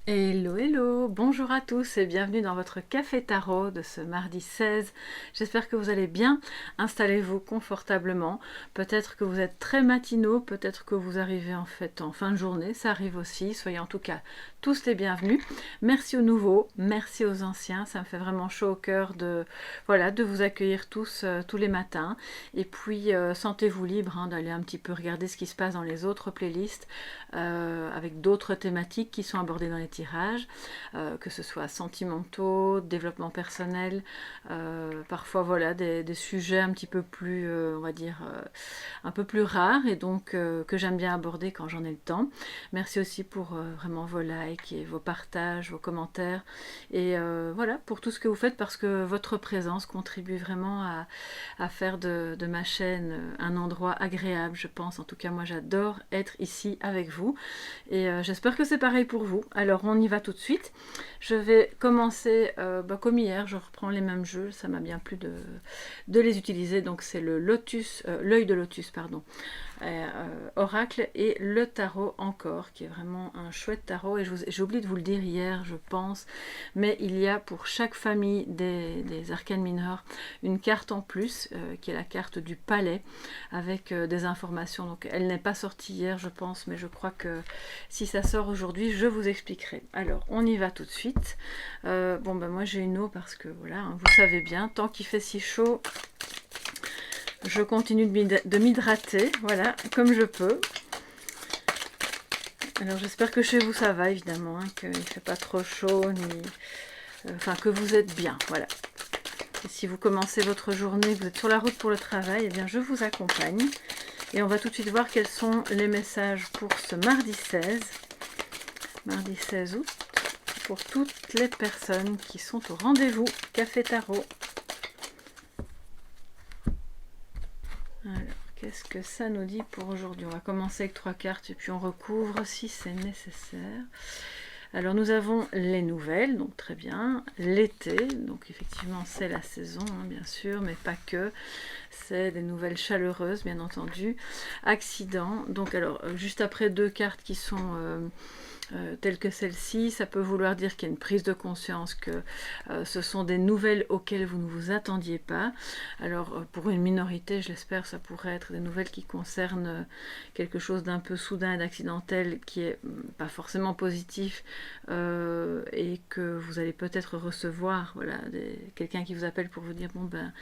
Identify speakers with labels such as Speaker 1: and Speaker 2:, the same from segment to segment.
Speaker 1: Hello, hello, bonjour à tous et bienvenue dans votre café tarot de ce mardi 16. J'espère que vous allez bien. Installez-vous confortablement. Peut-être que vous êtes très matinaux, peut-être que vous arrivez en fait en fin de journée, ça arrive aussi. Soyez en tout cas tous les bienvenus. Merci aux nouveaux, merci aux anciens. Ça me fait vraiment chaud au cœur de vous accueillir tous tous les matins. Et puis sentez-vous libre d'aller un petit peu regarder ce qui se passe dans les autres playlists avec d'autres thématiques qui sont abordées dans les tirages, que ce soit sentimentaux, développement personnel, parfois des sujets un petit peu plus, on va dire, un peu plus rares et donc que j'aime bien aborder quand j'en ai le temps. Merci aussi pour vraiment vos likes et vos partages, vos commentaires et voilà pour tout ce que vous faites parce que votre présence contribue vraiment à faire de ma chaîne un endroit agréable, je pense. En tout cas, moi j'adore être ici avec vous et j'espère que c'est pareil pour vous. Alors on y va tout de suite. Je vais commencer comme hier, je reprends les mêmes jeux, ça m'a bien plu de les utiliser. Donc c'est le lotus, l'œil de lotus, pardon, oracle et le tarot encore, qui est vraiment un chouette tarot. Et j'ai oublié de vous le dire hier, je pense, mais il y a pour chaque famille des arcanes mineurs une carte en plus, qui est la carte du palais, avec des informations. Donc elle n'est pas sortie hier, je pense, mais je crois que si ça sort aujourd'hui, je vous expliquerai. Alors, on y va tout de suite. Moi j'ai une eau parce que voilà, vous savez bien, tant qu'il fait si chaud, je continue de m'hydrater, voilà, comme je peux. Alors j'espère que chez vous ça va évidemment, qu'il ne fait pas trop chaud, enfin que vous êtes bien, voilà. Et si vous commencez votre journée, vous êtes sur la route pour le travail, eh bien je vous accompagne. Et on va tout de suite voir quels sont les messages pour ce mardi 16. Mardi 16 août, pour toutes les personnes qui sont au rendez-vous Café Tarot. Alors, qu'est-ce que ça nous dit pour aujourd'hui? On va commencer avec 3 cartes et puis on recouvre si c'est nécessaire. Alors nous avons les nouvelles, donc très bien, l'été, donc effectivement c'est la saison bien sûr, mais pas que, c'est des nouvelles chaleureuses bien entendu, accident, donc alors juste après 2 cartes qui sont telles que celle-ci, ça peut vouloir dire qu'il y a une prise de conscience que ce sont des nouvelles auxquelles vous ne vous attendiez pas. Alors pour une minorité, je l'espère, ça pourrait être des nouvelles qui concernent quelque chose d'un peu soudain et d'accidentel qui est pas forcément positif et que vous allez peut-être recevoir, voilà, quelqu'un qui vous appelle pour vous dire bon ben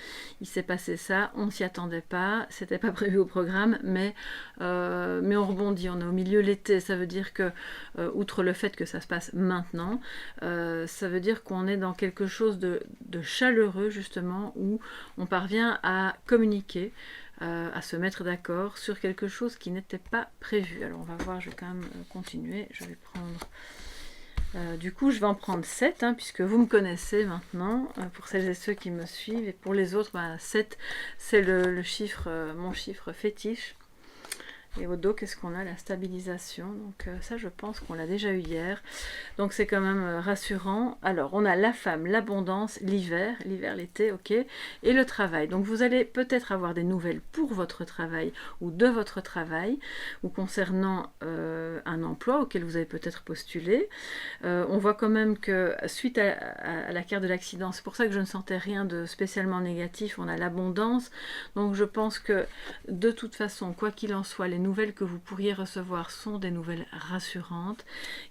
Speaker 1: il s'est passé ça, on s'y attendait pas, c'était pas prévu au programme, mais on rebondit, on est au milieu de l'été, ça veut dire que outre le fait que ça se passe maintenant, ça veut dire qu'on est dans quelque chose de chaleureux justement, où on parvient à communiquer, à se mettre d'accord sur quelque chose qui n'était pas prévu. Alors on va voir, je vais quand même continuer, je vais prendre... du coup, je vais en prendre 7, puisque vous me connaissez maintenant, pour celles et ceux qui me suivent, et pour les autres, 7, c'est le chiffre, mon chiffre fétiche. Et au dos, qu'est-ce qu'on a? La stabilisation. Donc ça, je pense qu'on l'a déjà eu hier. Donc c'est quand même rassurant. Alors, on a la femme, l'abondance, l'hiver, l'été, ok, et le travail. Donc vous allez peut-être avoir des nouvelles pour votre travail ou de votre travail, ou concernant un emploi auquel vous avez peut-être postulé. On voit quand même que suite à la carte de l'accident, c'est pour ça que je ne sentais rien de spécialement négatif, on a l'abondance. Donc je pense que de toute façon, quoi qu'il en soit, les nouvelles que vous pourriez recevoir sont des nouvelles rassurantes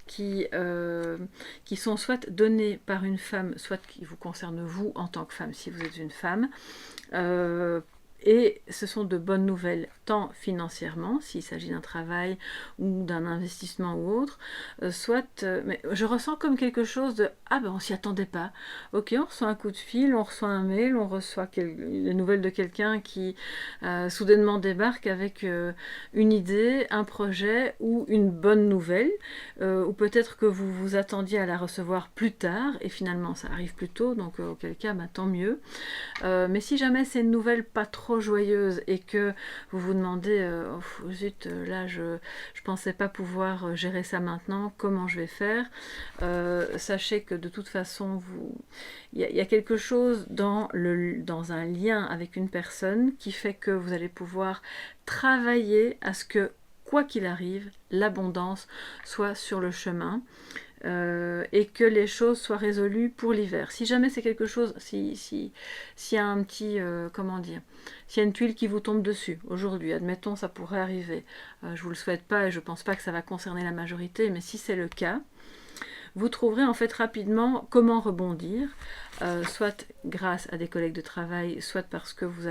Speaker 1: qui sont soit données par une femme, soit qui vous concernent vous en tant que femme, si vous êtes une femme. Et ce sont de bonnes nouvelles, tant financièrement, s'il s'agit d'un travail ou d'un investissement ou autre, mais je ressens comme quelque chose de « Ah ben on s'y attendait pas ». Ok, on reçoit un coup de fil, on reçoit un mail, on reçoit une nouvelle de quelqu'un qui soudainement débarque avec une idée, un projet ou une bonne nouvelle, ou peut-être que vous vous attendiez à la recevoir plus tard et finalement ça arrive plus tôt, donc auquel cas tant mieux. Mais si jamais c'est une nouvelle pas trop joyeuse et que vous vous demandez oh, zut, là je pensais pas pouvoir gérer ça maintenant, comment je vais faire, sachez que de toute façon il y a quelque chose dans un lien avec une personne qui fait que vous allez pouvoir travailler à ce que quoi qu'il arrive, l'abondance soit sur le chemin. et que les choses soient résolues pour l'hiver. Si jamais c'est quelque chose, s'il y a un petit, comment dire, s'il y a une tuile qui vous tombe dessus, aujourd'hui, admettons, ça pourrait arriver. Je vous le souhaite pas et je pense pas que ça va concerner la majorité, mais si c'est le cas, vous trouverez en fait rapidement comment rebondir, soit grâce à des collègues de travail, soit parce que vous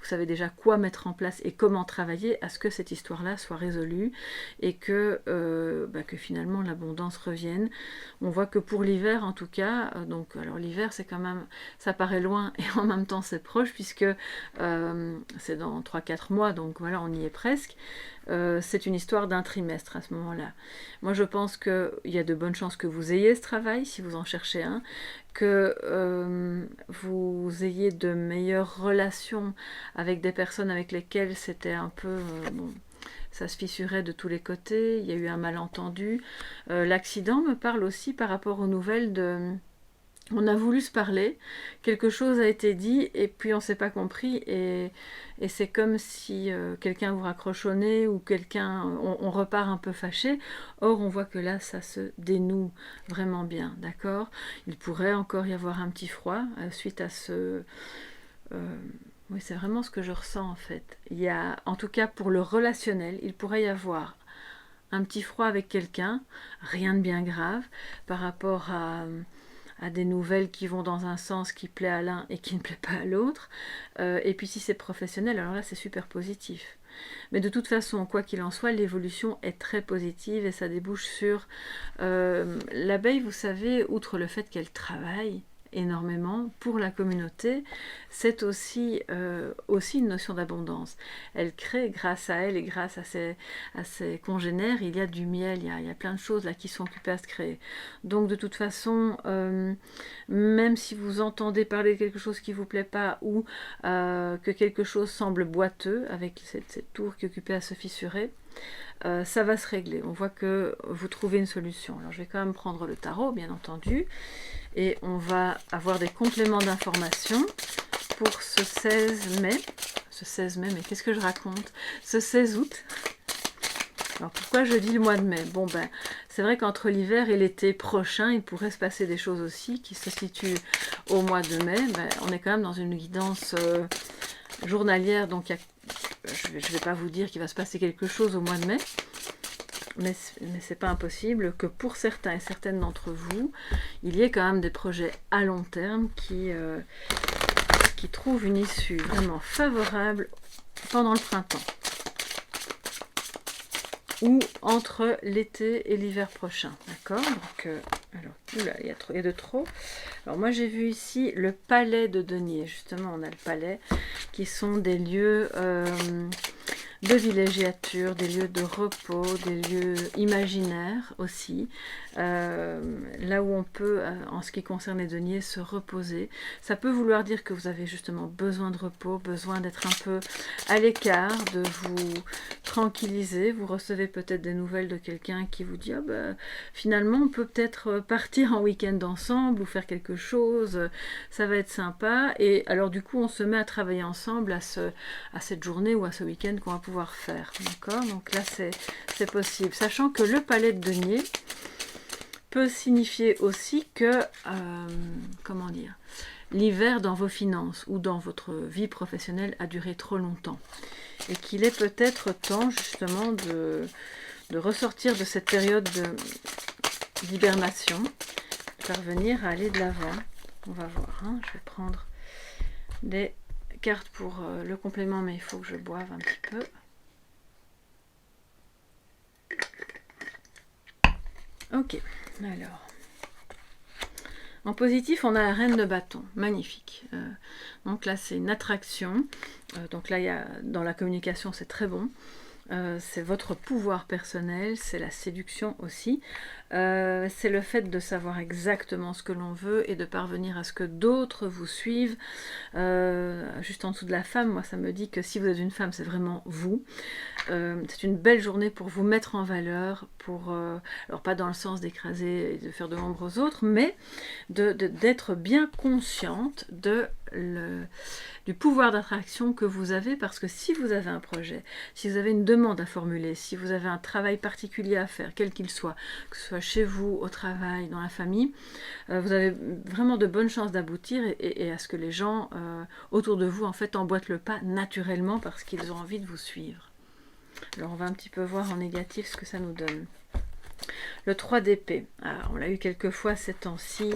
Speaker 1: savez déjà quoi mettre en place et comment travailler à ce que cette histoire-là soit résolue et que finalement l'abondance revienne. On voit que pour l'hiver en tout cas, alors l'hiver c'est quand même, ça paraît loin et en même temps c'est proche puisque c'est dans 3-4 mois, donc voilà, on y est presque. C'est une histoire d'un trimestre à ce moment-là. Moi je pense qu'il y a de bonnes chances que vous ayez ce travail, si vous en cherchez un, que vous ayez de meilleures relations avec des personnes avec lesquelles c'était un peu... ça se fissurait de tous les côtés, il y a eu un malentendu. L'accident me parle aussi par rapport aux nouvelles de... On a voulu se parler, quelque chose a été dit et puis on ne s'est pas compris et c'est comme si quelqu'un vous raccroche au nez ou on repart un peu fâché. Or on voit que là ça se dénoue vraiment bien, d'accord. Il pourrait encore y avoir un petit froid suite à ce... oui, c'est vraiment ce que je ressens en fait. Il y a, en tout cas pour le relationnel, il pourrait y avoir un petit froid avec quelqu'un, rien de bien grave par rapport à des nouvelles qui vont dans un sens qui plaît à l'un et qui ne plaît pas à l'autre. Et puis si c'est professionnel, alors là c'est super positif. Mais de toute façon, quoi qu'il en soit, l'évolution est très positive et ça débouche sur... l'abeille, vous savez, outre le fait qu'elle travaille énormément pour la communauté, c'est aussi une notion d'abondance. Elle crée, grâce à elle et grâce à ses congénères, il y a du miel, il y a plein de choses là qui sont occupées à se créer. Donc de toute façon, même si vous entendez parler de quelque chose qui ne vous plaît pas ou que quelque chose semble boiteux avec cette tour qui est occupée à se fissurer, ça va se régler. On voit que vous trouvez une solution. Alors je vais quand même prendre le tarot, bien entendu, et on va avoir des compléments d'informations pour ce 16 mai. Ce 16 mai, mais qu'est-ce que je raconte? Ce 16 août. Alors pourquoi je dis le mois de mai? Bon ben, c'est vrai qu'entre l'hiver et l'été prochain, il pourrait se passer des choses aussi qui se situent au mois de mai. Ben, on est quand même dans une guidance journalière, donc je ne vais pas vous dire qu'il va se passer quelque chose au mois de mai, mais c'est pas impossible que pour certains et certaines d'entre vous, il y ait quand même des projets à long terme qui trouvent une issue vraiment favorable pendant le printemps ou entre l'été et l'hiver prochain, d'accord. Donc, alors, oula, il y a de trop. Alors moi j'ai vu ici le palais de denier, justement on a le palais, qui sont des lieux de villégiature, des lieux de repos, des lieux imaginaires aussi, là où on peut, en ce qui concerne les deniers, se reposer. Ça peut vouloir dire que vous avez justement besoin de repos, besoin d'être un peu à l'écart, de vous tranquilliser. Vous recevez peut-être des nouvelles de quelqu'un qui vous dit finalement on peut peut-être partir en week-end ensemble ou faire quelque chose, ça va être sympa. Et alors du coup on se met à travailler ensemble à cette journée ou à ce week-end qu'on va pouvoir faire, d'accord. Donc là c'est possible, sachant que le palais de denier peut signifier aussi que comment dire, l'hiver dans vos finances ou dans votre vie professionnelle a duré trop longtemps et qu'il est peut-être temps justement de ressortir de cette période d'hibernation, parvenir à aller de l'avant. On va voir, hein. Je vais prendre des cartes pour le complément, mais il faut que je boive un petit peu. Ok, alors en positif on a la reine de bâton, magnifique. Donc là c'est une attraction, donc là dans la communication c'est très bon. C'est votre pouvoir personnel, c'est la séduction aussi, c'est le fait de savoir exactement ce que l'on veut et de parvenir à ce que d'autres vous suivent. Juste en dessous de la femme, moi ça me dit que si vous êtes une femme, c'est vraiment vous. C'est une belle journée pour vous mettre en valeur, alors pas dans le sens d'écraser et de faire de l'ombre aux autres, mais d'être bien consciente du pouvoir d'attraction que vous avez, parce que si vous avez un projet, si vous avez une demande à formuler, si vous avez un travail particulier à faire, quel qu'il soit, que ce soit soit chez vous, au travail, dans la famille, vous avez vraiment de bonnes chances d'aboutir et à ce que les gens autour de vous en fait emboîtent le pas naturellement parce qu'ils ont envie de vous suivre. Alors on va un petit peu voir en négatif ce que ça nous donne. Le 3 d'épée, on l'a eu quelques fois ces temps-ci.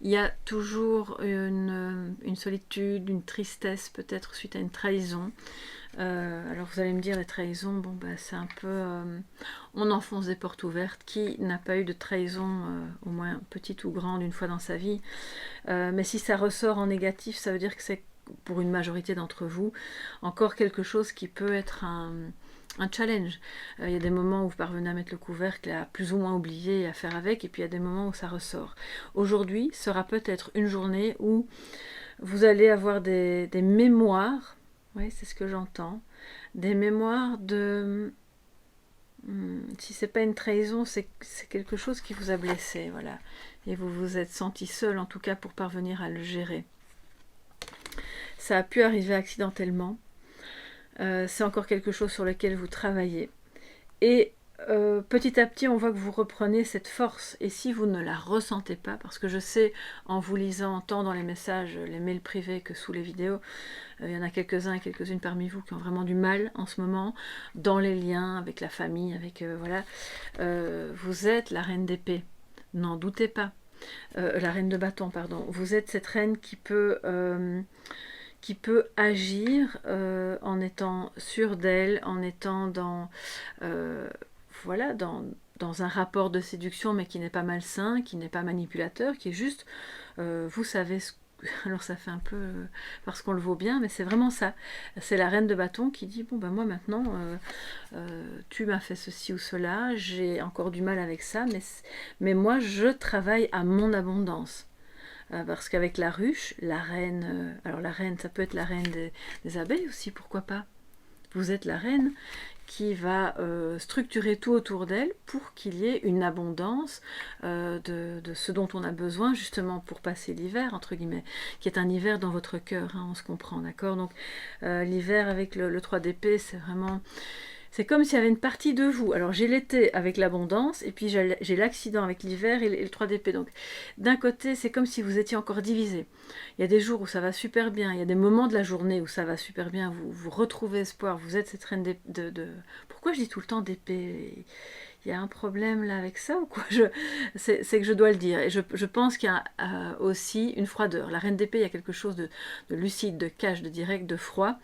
Speaker 1: Il y a toujours une solitude, une tristesse peut-être suite à une trahison. Alors vous allez me dire, les trahisons, bon bah c'est un peu... on enfonce des portes ouvertes. Qui n'a pas eu de trahison, au moins petite ou grande, une fois dans sa vie, mais si ça ressort en négatif, ça veut dire que c'est, pour une majorité d'entre vous, encore quelque chose qui peut être un challenge. Il y a des moments où vous parvenez à mettre le couvercle, à plus ou moins oublier et à faire avec, et puis il y a des moments où ça ressort. Aujourd'hui sera peut-être une journée où vous allez avoir des mémoires, oui c'est ce que j'entends, des mémoires de... si c'est pas une trahison, c'est quelque chose qui vous a blessé, voilà. Et vous vous êtes senti seul, en tout cas pour parvenir à le gérer. Ça a pu arriver accidentellement. C'est encore quelque chose sur lequel vous travaillez. Et petit à petit, on voit que vous reprenez cette force. Et si vous ne la ressentez pas, parce que je sais, en vous lisant tant dans les messages, les mails privés que sous les vidéos, il y en a quelques-uns et quelques-unes parmi vous qui ont vraiment du mal en ce moment, dans les liens avec la famille, avec voilà. Vous êtes la reine d'épée, n'en doutez pas. La reine de bâton, pardon. Vous êtes cette reine qui peut agir en étant sûre d'elle, en étant dans, voilà, dans un rapport de séduction, mais qui n'est pas malsain, qui n'est pas manipulateur, qui est juste, vous savez ce que... Alors ça fait un peu parce qu'on le vaut bien, mais c'est vraiment ça. C'est la reine de bâton qui dit, bon ben moi maintenant, tu m'as fait ceci ou cela, j'ai encore du mal avec ça, mais moi je travaille à mon abondance. Parce qu'avec la ruche, la reine, alors la reine, ça peut être la reine des abeilles aussi, pourquoi pas. Vous êtes la reine qui va structurer tout autour d'elle pour qu'il y ait une abondance de ce dont on a besoin justement pour passer l'hiver, entre guillemets, qui est un hiver dans votre cœur, hein, on se comprend, d'accord. Donc l'hiver avec le 3 d'épée, c'est vraiment... C'est comme s'il y avait une partie de vous. Alors j'ai l'été avec l'abondance, et puis j'ai l'accident avec l'hiver et le 3 d'épée. Donc d'un côté, c'est comme si vous étiez encore divisé. Il y a des jours où ça va super bien, il y a des moments de la journée où ça va super bien, vous retrouvez espoir, vous êtes cette reine de... Pourquoi je dis tout le temps d'épée ? Il y a un problème là avec ça ou quoi? C'est que je dois le dire. Et je pense qu'il y a aussi une froideur. La reine d'épée, il y a quelque chose de lucide, de cash, de direct, de froid.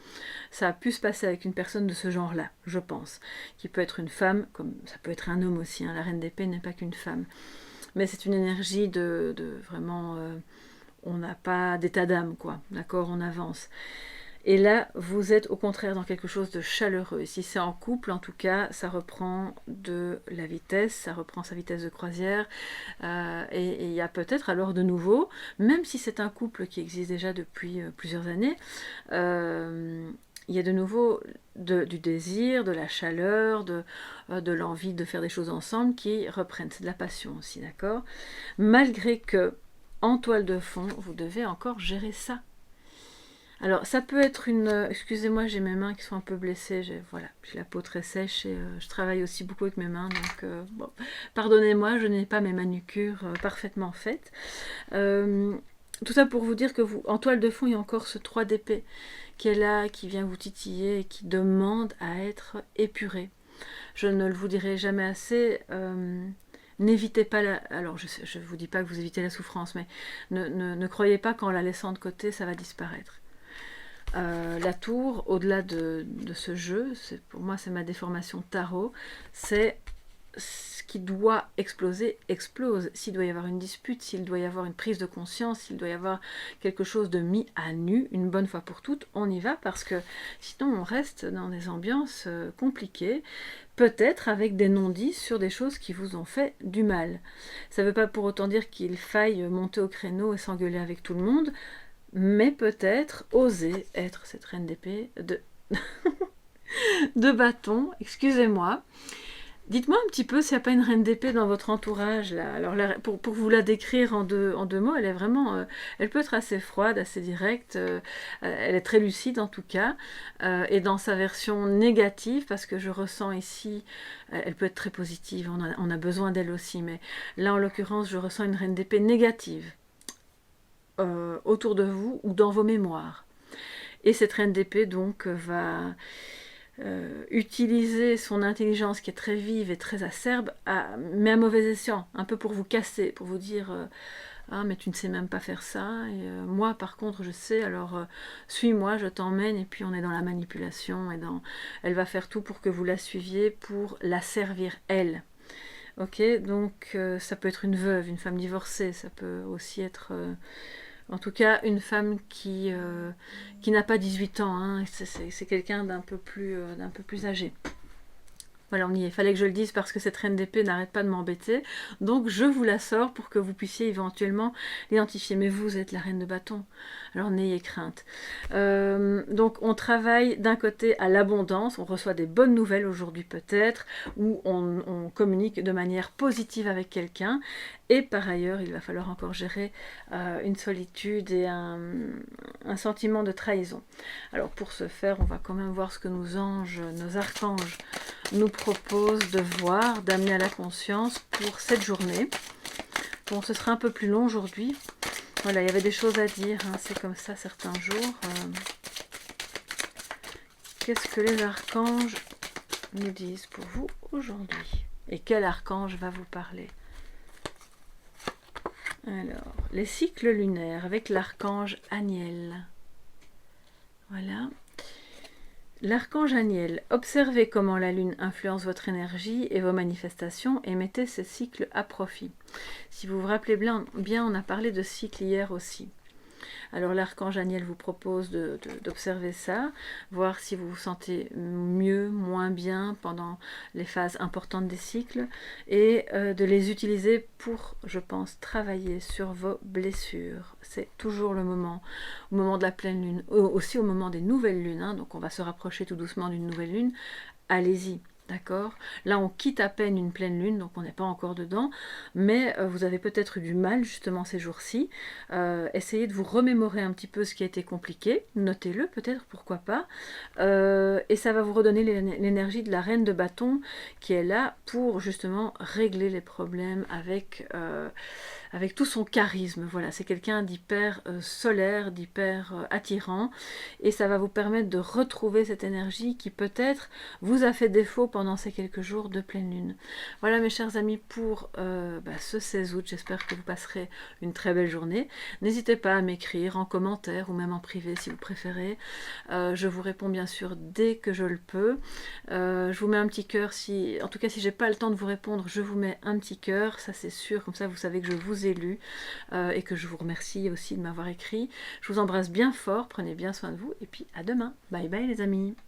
Speaker 1: Ça a pu se passer avec une personne de ce genre-là, je pense. Qui peut être une femme, comme ça peut être un homme aussi. Hein. La reine d'épée n'est pas qu'une femme. Mais c'est une énergie de vraiment... on n'a pas d'état d'âme, quoi. D'accord, on avance. Et là, vous êtes au contraire dans quelque chose de chaleureux. Et si c'est en couple, en tout cas, ça reprend de la vitesse, ça reprend sa vitesse de croisière. Et il y a peut-être alors de nouveau, même si c'est un couple qui existe déjà depuis plusieurs années, il y a de nouveau du désir, de la chaleur, de l'envie de faire des choses ensemble qui reprennent. C'est de la passion aussi, d'accord? Malgré que, en toile de fond, vous devez encore gérer ça. Alors, ça peut être une... excusez-moi, j'ai mes mains qui sont un peu blessées. J'ai la peau très sèche et je travaille aussi beaucoup avec mes mains. Donc, bon, pardonnez-moi, je n'ai pas mes manucures parfaitement faites. Tout ça pour vous dire que vous, en toile de fond, il y a encore ce 3 d'épée qui est là, qui vient vous titiller et qui demande à être épuré. Je ne vous dirai jamais assez... n'évitez pas la... Alors, je ne vous dis pas que vous évitez la souffrance, mais ne croyez pas qu'en la laissant de côté, ça va disparaître. La tour, au-delà de ce jeu, pour moi c'est ma déformation tarot, c'est ce qui doit exploser, explose. S'il doit y avoir une dispute, s'il doit y avoir une prise de conscience, s'il doit y avoir quelque chose de mis à nu, une bonne fois pour toutes, on y va parce que sinon on reste dans des ambiances compliquées, peut-être avec des non-dits sur des choses qui vous ont fait du mal. Ça ne veut pas pour autant dire qu'il faille monter au créneau et s'engueuler avec tout le monde, mais peut-être oser être cette reine d'épée de bâton, excusez-moi, Dites-moi un petit peu s'il n'y a pas une reine d'épée dans votre entourage là. Alors pour vous la décrire en deux mots, elle est vraiment, elle peut être assez froide, assez directe. Elle est très lucide en tout cas, et dans sa version négative, parce que je ressens ici, elle peut être très positive. On a besoin d'elle aussi, mais là en l'occurrence, je ressens une reine d'épée négative autour de vous ou dans vos mémoires. Et cette reine d'épée donc va utiliser son intelligence qui est très vive et très acerbe, mais à mauvais escient, un peu pour vous casser, pour vous dire ah mais tu ne sais même pas faire ça, et moi par contre je sais, alors suis-moi, je t'emmène, et puis on est dans la manipulation, elle va faire tout pour que vous la suiviez, pour la servir elle. Ok, donc ça peut être une veuve, une femme divorcée, ça peut aussi être en tout cas, une femme qui n'a pas 18 ans, hein, c'est quelqu'un d'un peu plus âgé. Voilà, on y est. Il fallait que je le dise parce que cette reine d'épée n'arrête pas de m'embêter. Donc je vous la sors pour que vous puissiez éventuellement l'identifier. Mais vous êtes la reine de bâton, alors n'ayez crainte. Donc on travaille d'un côté à l'abondance, on reçoit des bonnes nouvelles aujourd'hui peut-être, ou on communique de manière positive avec quelqu'un. Et par ailleurs, il va falloir encore gérer une solitude et un sentiment de trahison. Alors pour ce faire, on va quand même voir ce que nos anges, nos archanges nous proposent de voir, d'amener à la conscience pour cette journée. Bon, ce sera un peu plus long aujourd'hui. Voilà, il y avait des choses à dire, hein, c'est comme ça certains jours. Qu'est-ce que les archanges nous disent pour vous aujourd'hui? Et quel archange va vous parler? Alors, les cycles lunaires avec l'archange Aniel. Voilà. L'archange Aniel, observez comment la lune influence votre énergie et vos manifestations et mettez ces cycles à profit. Si vous vous rappelez bien, on a parlé de cycles hier aussi. Alors l'archange Aniel vous propose d'observer ça, voir si vous vous sentez mieux, moins bien pendant les phases importantes des cycles, et de les utiliser pour, je pense, travailler sur vos blessures. C'est toujours le moment, au moment de la pleine lune, aussi au moment des nouvelles lunes, hein, donc on va se rapprocher tout doucement d'une nouvelle lune. Allez-y. D'accord? Là, on quitte à peine une pleine lune, donc on n'est pas encore dedans, mais vous avez peut-être eu du mal justement ces jours-ci. Essayez de vous remémorer un petit peu ce qui a été compliqué, notez-le peut-être, pourquoi pas, et ça va vous redonner l'énergie de la reine de bâton qui est là pour justement régler les problèmes avec tout son charisme. Voilà, c'est quelqu'un d'hyper solaire, d'hyper attirant, et ça va vous permettre de retrouver cette énergie qui peut-être vous a fait défaut pendant ces quelques jours de pleine lune. Voilà mes chers amis pour ce 16 août, j'espère que vous passerez une très belle journée. N'hésitez pas à m'écrire en commentaire ou même en privé si vous préférez. Je vous réponds bien sûr dès que je le peux. Je vous mets un petit cœur, en tout cas si j'ai pas le temps de vous répondre, je vous mets un petit cœur, ça c'est sûr, comme ça vous savez que je vous ai lu et que je vous remercie aussi de m'avoir écrit. Je vous embrasse bien fort, prenez bien soin de vous et puis à demain. Bye bye les amis.